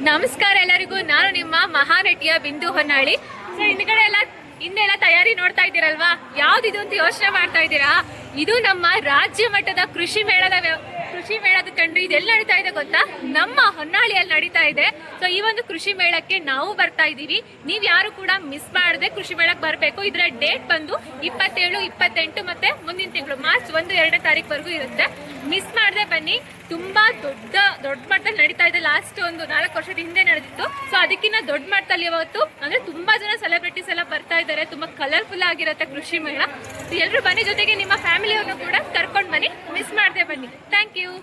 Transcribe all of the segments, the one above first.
ನಮಸ್ಕಾರ ಎಲ್ಲರಿಗೂ. ನಾನು ನಿಮ್ಮ ಮಹಾನಟಿಯ ಬಿಂದು ಹೊನ್ನಾಳಿ. ಸೊ ಹಿಂದೆಲ್ಲ ತಯಾರಿ ನೋಡ್ತಾ ಇದ್ದೀರಲ್ವಾ, ಯಾವ್ದಿದು ಅಂತ ಯೋಚನೆ ಮಾಡ್ತಾ ಇದ್ದೀರಾ? ಇದು ನಮ್ಮ ರಾಜ್ಯ ಮಟ್ಟದ ಕೃಷಿ ಮೇಳದ ಕಂಡ್ರಿ. ಇದೆಲ್ಲ ನಡೀತಾ ಇದೆ ಗೊತ್ತಾ? ನಮ್ಮ ಹೊನ್ನಾಳಿಯಲ್ಲಿ ನಡೀತಾ ಇದೆ. ಸೊ ಈ ಒಂದು ಕೃಷಿ ಮೇಳಕ್ಕೆ ನಾವು ಬರ್ತಾ ಇದ್ದೀವಿ. ನೀವು ಯಾರು ಕೂಡ ಮಿಸ್ ಮಾಡದೆ ಕೃಷಿ ಮೇಳಕ್ಕೆ ಬರಬೇಕು. ಇದರ ಡೇಟ್ ಬಂದು 27, 28 ಮತ್ತೆ ಮುಂದಿನ ತಿಂಗಳು ಮಾರ್ಚ್ 1, 2ನೇ ತಾರೀಕುವರೆಗೂ ಇರುತ್ತೆ. ಮಿಸ್ ಮಾಡದೆ ಬನ್ನಿ. ತುಂಬಾ ದೊಡ್ಡ ಮಟ್ಟದಲ್ಲಿ ನಡೀತಾ ಇದೆ. ಲಾಸ್ಟ್ ಒಂದು 4 ವರ್ಷದ ಹಿಂದೆ ನಡೆದಿತ್ತು. ಸೊ ಅದಕ್ಕಿಂತ ದೊಡ್ಡ ಮಟ್ಟದಲ್ಲಿ ಇವತ್ತು ಅಂದ್ರೆ ತುಂಬಾ ಜನ ಸೆಲೆಬ್ರಿಟೀಸ್ ಎಲ್ಲ ಬರ್ತಾ ಇದ್ದಾರೆ. ತುಂಬಾ ಕಲರ್ಫುಲ್ ಆಗಿರುತ್ತೆ ಕೃಷಿ ಮೇಳ. ಎಲ್ಲರೂ ಬನ್ನಿ, ಜೊತೆಗೆ ನಿಮ್ಮ ಫ್ಯಾಮಿಲಿಯವ್ರನ್ನು ಕೂಡ ಕರ್ಕೊಂಡು ಬನ್ನಿ. ಮಿಸ್ ಮಾಡದೆ ಬನ್ನಿ. Thank you.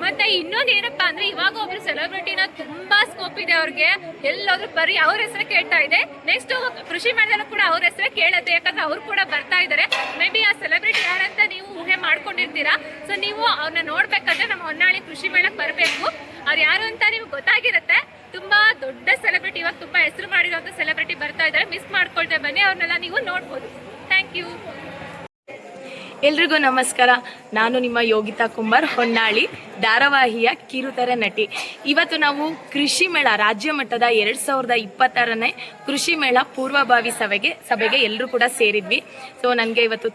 ಮತ್ತೆ ಇನ್ನೊಂದು ಏನಪ್ಪಾ ಅಂದ್ರೆ, ಇವಾಗ ಒಬ್ರು ಸೆಲೆಬ್ರಿಟಿನ ತುಂಬಾ ಸ್ಕೋಪ್ ಇದೆ ಅವ್ರಿಗೆ. ಎಲ್ಲಾದ್ರೂ ಬರೀ ಅವ್ರ ಹೆಸರು ಕೇಳ್ತಾ ಇದೆ. ನೆಕ್ಸ್ಟ್ ಕೃಷಿ ಮೇಳದಲ್ಲೂ ಕೂಡ ಅವ್ರ ಹೆಸರೇ ಕೇಳುತ್ತೆ, ಯಾಕಂದ್ರೆ ಅವ್ರು ಕೂಡ ಬರ್ತಾ ಇದ್ದಾರೆ. ಮೇ ಬಿ ಆ ಸೆಲೆಬ್ರಿಟಿ ಯಾರಂತ ನೀವು ಊಹೆ ಮಾಡ್ಕೊಂಡಿರ್ತೀರಾ. ಸೊ ನೀವು ಅವ್ರನ್ನ ನೋಡ್ಬೇಕಂದ್ರೆ ನಮ್ಮ ಹೊನ್ನಾಳಿ ಕೃಷಿ ಮೇಳಕ್ಕೆ ಬರಬೇಕು. ಅವ್ರು ಯಾರು ಅಂತ ನಿಮ್ಗೆ ಗೊತ್ತಾಗಿರುತ್ತೆ. ತುಂಬಾ ದೊಡ್ಡ ಸೆಲೆಬ್ರಿಟಿ, ಇವಾಗ ತುಂಬಾ ಹೆಸರು ಮಾಡಿರುವಂತ ಸೆಲೆಬ್ರಿಟಿ ಬರ್ತಾ ಇದ್ದಾರೆ. ಮಿಸ್ ಮಾಡ್ಕೊಳ್ದೆ ಬನ್ನಿ, ಅವ್ರನ್ನೆಲ್ಲ ನೀವು ನೋಡ್ಬೋದು. Thank you. ಎಲ್ರಿಗೂ ನಮಸ್ಕಾರ. ನಾನು ನಿಮ್ಮ ಯೋಗಿತಾ ಕುಮಾರ್, ಹೊನ್ನಾಳಿ ಧಾರಾವಾಹಿಯ ಕಿರುತೆರೆ ನಟಿ. ಇವತ್ತು ನಾವು ಕೃಷಿ ಮೇಳ ರಾಜ್ಯ ಮಟ್ಟದ 2026ನೇ ಕೃಷಿ ಮೇಳ ಪೂರ್ವಭಾವಿ ಸಭೆಗೆ ಎಲ್ಲರೂ ಕೂಡ ಸೇರಿದ್ವಿ. ಸೊ ನನಗೆ ಇವತ್ತು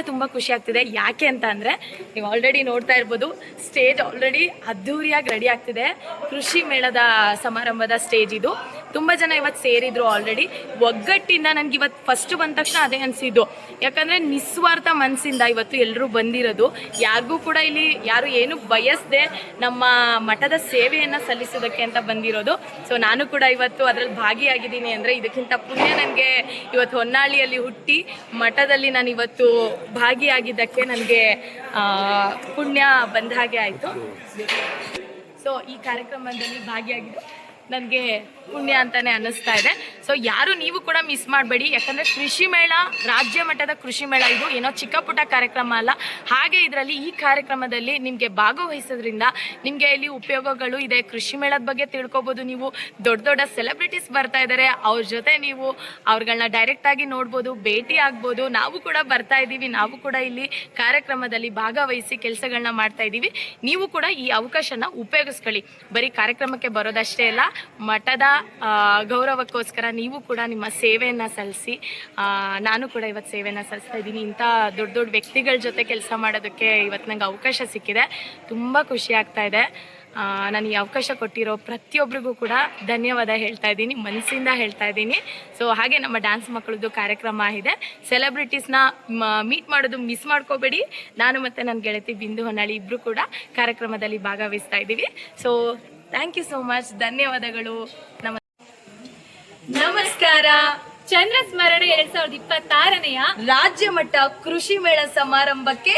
ತುಂಬ ಖುಷಿ ಆಗ್ತಿದೆ. ಯಾಕೆ ಅಂತ ಅಂದರೆ, ನೀವು ಆಲ್ರೆಡಿ ನೋಡ್ತಾ ಇರ್ಬೋದು, ಸ್ಟೇಜ್ ಆಲ್ರೆಡಿ ಅದ್ಧೂರಿಯಾಗಿ ರೆಡಿ ಆಗ್ತಿದೆ. ಕೃಷಿ ಮೇಳದ ಸಮಾರಂಭದ ಸ್ಟೇಜ್ ಇದು. ತುಂಬ ಜನ ಇವತ್ತು ಸೇರಿದ್ರು ಆಲ್ರೆಡಿ. ಒಗ್ಗಟ್ಟಿಂದ ನನಗೆ ಇವತ್ತು ಫಸ್ಟ್ ಬಂದ ತಕ್ಷಣ ಅದೇ ಅನಿಸಿದ್ದು. ಯಾಕಂದರೆ ನಿಸ್ವಾರ್ಥ ಮನಸ್ಸಿಂದ ಇವತ್ತು ಎಲ್ಲರೂ ಬಂದಿರೋದು. ಯಾರಿಗೂ ಕೂಡ ಇಲ್ಲಿ ಯಾರು ಏನು ಬಯಸದೆ ನಮ್ಮ ಮಠದ ಸೇವೆಯನ್ನು ಸಲ್ಲಿಸೋದಕ್ಕೆ ಅಂತ ಬಂದಿರೋದು. ಸೊ ನಾನು ಕೂಡ ಇವತ್ತು ಅದರಲ್ಲಿ ಭಾಗಿಯಾಗಿದ್ದೀನಿ. ಅಂದರೆ ಇದಕ್ಕಿಂತ ಪುಣ್ಯ ನನಗೆ ಇವತ್ತು ಹೊನ್ನಾಳಿಯಲ್ಲಿ ಹುಟ್ಟಿ ಮಠದಲ್ಲಿ ನಾನು ಇವತ್ತು ಭಾಗಿಯಾಗಿದ್ದಕ್ಕೆ ನನಗೆ ಪುಣ್ಯ ಬಂದ ಹಾಗೆ ಆಯಿತು. ಸೊ ಈ ಕಾರ್ಯಕ್ರಮದಲ್ಲಿ ಭಾಗಿಯಾಗಿದ್ದು ನನಗೆ ಪುಣ್ಯ ಅಂತಲೇ ಅನ್ನಿಸ್ತಾ ಇದೆ. ಸೊ ಯಾರು ನೀವು ಕೂಡ ಮಿಸ್ ಮಾಡಬೇಡಿ. ಯಾಕಂದರೆ ಕೃಷಿ ಮೇಳ ರಾಜ್ಯ ಮಟ್ಟದ ಕೃಷಿ ಮೇಳ ಇದು ಏನೋ ಚಿಕ್ಕ ಪುಟ್ಟ ಕಾರ್ಯಕ್ರಮ ಅಲ್ಲ. ಹಾಗೆ ಇದರಲ್ಲಿ ಈ ಕಾರ್ಯಕ್ರಮದಲ್ಲಿ ನಿಮಗೆ ಭಾಗವಹಿಸೋದ್ರಿಂದ ನಿಮಗೆ ಇಲ್ಲಿ ಉಪಯೋಗಗಳು ಇದೆ. ಕೃಷಿ ಮೇಳದ ಬಗ್ಗೆ ತಿಳ್ಕೊಬೋದು. ನೀವು ದೊಡ್ಡ ಸೆಲೆಬ್ರಿಟೀಸ್ ಬರ್ತಾ ಇದ್ದಾರೆ, ಅವ್ರ ಜೊತೆ ನೀವು ಅವ್ರುಗಳನ್ನ ಡೈರೆಕ್ಟಾಗಿ ನೋಡ್ಬೋದು, ಭೇಟಿ ಆಗ್ಬೋದು. ನಾವು ಕೂಡ ಬರ್ತಾ ಇದ್ದೀವಿ. ನಾವು ಕೂಡ ಇಲ್ಲಿ ಕಾರ್ಯಕ್ರಮದಲ್ಲಿ ಭಾಗವಹಿಸಿ ಕೆಲಸಗಳನ್ನ ಮಾಡ್ತಾ ಇದ್ದೀವಿ. ನೀವು ಕೂಡ ಈ ಅವಕಾಶನ ಉಪಯೋಗಿಸ್ಕೊಳ್ಳಿ. ಬರೀ ಕಾರ್ಯಕ್ರಮಕ್ಕೆ ಬರೋದಷ್ಟೇ ಅಲ್ಲ, ಮಠದ ಗೌರವಕ್ಕೋಸ್ಕರ ನೀವು ಕೂಡ ನಿಮ್ಮ ಸೇವೆಯನ್ನು ಸಲ್ಲಿಸಿ. ನಾನು ಕೂಡ ಇವತ್ತು ಸೇವೆಯನ್ನು ಸಲ್ಲಿಸ್ತಾ ಇದ್ದೀನಿ. ಇಂಥ ದೊಡ್ಡ ವ್ಯಕ್ತಿಗಳ ಜೊತೆ ಕೆಲಸ ಮಾಡೋದಕ್ಕೆ ಇವತ್ತು ನಂಗೆ ಅವಕಾಶ ಸಿಕ್ಕಿದೆ. ತುಂಬ ಖುಷಿ ಆಗ್ತಾ ಇದೆ. ನಾನು ಈ ಅವಕಾಶ ಕೊಟ್ಟಿರೋ ಪ್ರತಿಯೊಬ್ಬರಿಗೂ ಕೂಡ ಧನ್ಯವಾದ ಹೇಳ್ತಾ ಇದ್ದೀನಿ, ಮನಸ್ಸಿಂದ ಹೇಳ್ತಾ ಇದ್ದೀನಿ. ಸೊ ಹಾಗೆ ನಮ್ಮ ಡ್ಯಾನ್ಸ್ ಮಕ್ಕಳದ್ದು ಕಾರ್ಯಕ್ರಮ ಇದೆ. ಸೆಲೆಬ್ರಿಟೀಸ್ನ ಮೀಟ್ ಮಾಡೋದು ಮಿಸ್ ಮಾಡ್ಕೋಬೇಡಿ. ನಾನು ಮತ್ತು ನನ್ನ ಗೆಳತಿ ಬಿಂದು ಹೊನ್ನಾಳಿ ಇಬ್ಬರು ಕೂಡ ಕಾರ್ಯಕ್ರಮದಲ್ಲಿ ಭಾಗವಹಿಸ್ತಾ ಇದ್ದೀವಿ. So thank you so much. ಧನ್ಯವಾದಗಳು. ನಮಸ್ಕಾರ. ಚಂದ್ರ ಸ್ಮರಣೆ 2026ನೆಯ ರಾಜ್ಯ ಮಟ್ಟ ಕೃಷಿ ಮೇಳ ಸಮಾರಂಭಕ್ಕೆ